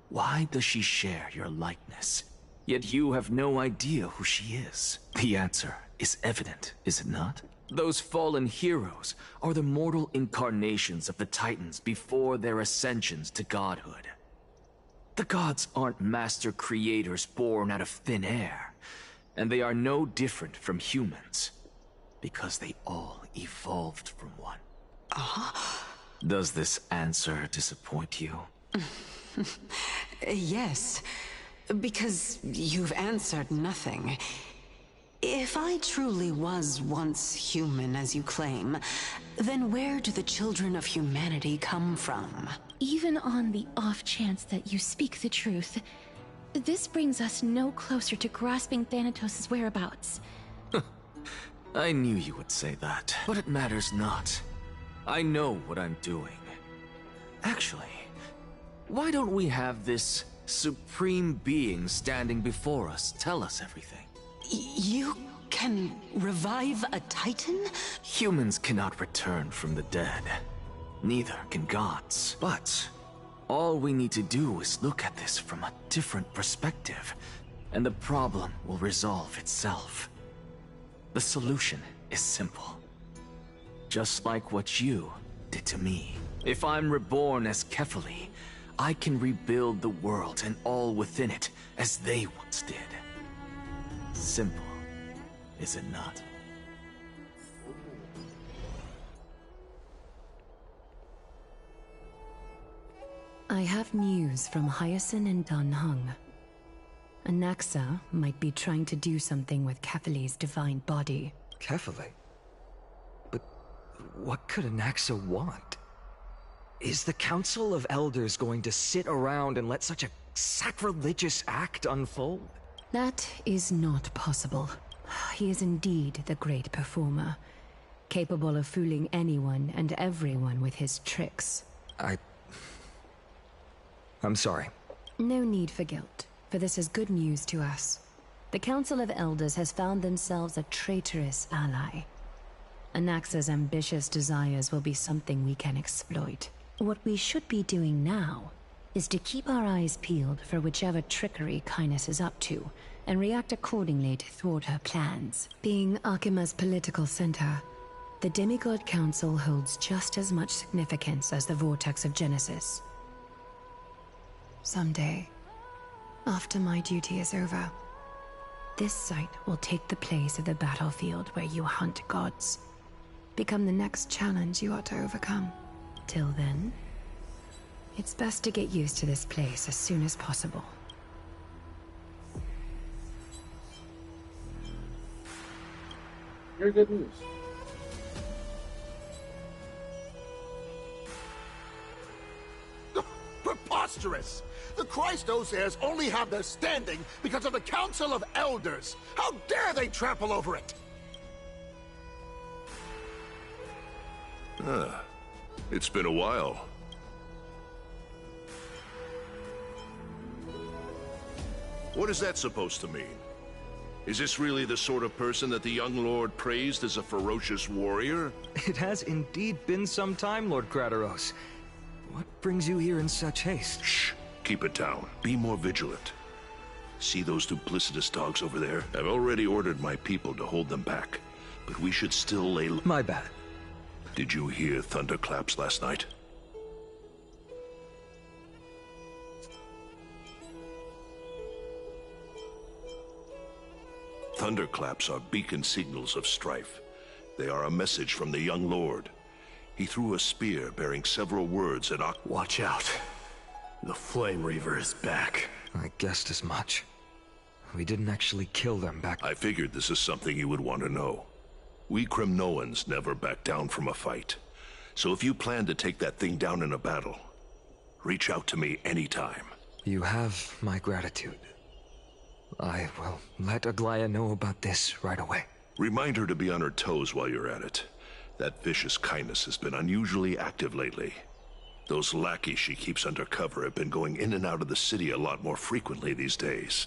Speaker 4: Why does she share your likeness? Yet you have no idea who she is. The answer is evident, is it not? Those fallen heroes are the mortal incarnations of the Titans before their ascensions to godhood. The gods aren't master creators born out of thin air, and they are no different from humans, because they all evolved from one. Does this answer disappoint you?
Speaker 6: Yes, because you've answered nothing. If I truly was once human, as you claim, then where do the children of humanity come from?
Speaker 7: Even on the off chance that you speak the truth, this brings us no closer to grasping Thanatos' whereabouts.
Speaker 4: I knew you would say that, but it matters not. I know what I'm doing. Actually, why don't we have this supreme being standing before us tell us everything?
Speaker 6: You can revive a Titan?
Speaker 4: Humans cannot return from the dead. Neither can gods. But all we need to do is look at this from a different perspective, and the problem will resolve itself. The solution is simple. Just like what you did to me. If I'm reborn as Kefali, I can rebuild the world and all within it as they once did. Simple, is it not?
Speaker 6: I have news from Hyacinth and Dan Heng. Anaxa might be trying to do something with Kefali's divine body.
Speaker 10: Kefali? But what could Anaxa want? Is the Council of Elders going to sit around and let such a sacrilegious act unfold?
Speaker 6: That is not possible. He is indeed the great performer, capable of fooling anyone and everyone with his tricks.
Speaker 10: I'm sorry.
Speaker 6: No need for guilt, for this is good news to us. The Council of Elders has found themselves a traitorous ally. Anaxa's ambitious desires will be something we can exploit. What we should be doing now is to keep our eyes peeled for whichever trickery Kynus is up to, and react accordingly to thwart her plans. Being Akima's political center, the Demigod Council holds just as much significance as the Vortex of Genesis. Someday, after my duty is over, this site will take the place of the battlefield where you hunt gods. Become the next challenge you ought to overcome. Till then, it's best to get used to this place as soon as possible.
Speaker 1: Very good news.
Speaker 11: Preposterous! The Christos heirs only have their standing because of the Council of Elders. How dare they trample over it?
Speaker 12: It's been a while. What is that supposed to mean? Is this really the sort of person that the young lord praised as a ferocious warrior?
Speaker 10: It has indeed been some time, Lord Crateros. What brings you here in such haste?
Speaker 12: Shh! Keep it down. Be more vigilant. See those duplicitous dogs over there? I've already ordered my people to hold them back, but we should still lay...
Speaker 10: My bad.
Speaker 12: Did you hear thunderclaps last night? Thunderclaps are beacon signals of strife. They are a message from the young lord. He threw a spear bearing several words at
Speaker 2: Watch out. The Flame Reaver is back.
Speaker 10: I guessed as much. We didn't actually kill them back...
Speaker 12: I figured this is something you would want to know. We Kremnoans never back down from a fight. So if you plan to take that thing down in a battle, reach out to me anytime.
Speaker 10: You have my gratitude. I will let Aglaya know about this right away.
Speaker 12: Remind her to be on her toes while you're at it. That vicious Kynus has been unusually active lately. Those lackeys she keeps under cover have been going in and out of the city a lot more frequently these days.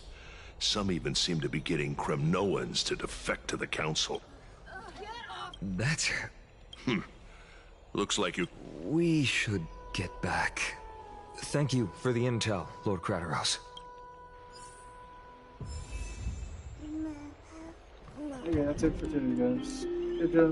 Speaker 12: Some even seem to be getting Kremnoans to defect to the Council.
Speaker 10: That's...
Speaker 12: Looks like you...
Speaker 10: We should get back. Thank you for the intel, Lord Crateros.
Speaker 1: Okay, that's it for today, guys. Good job.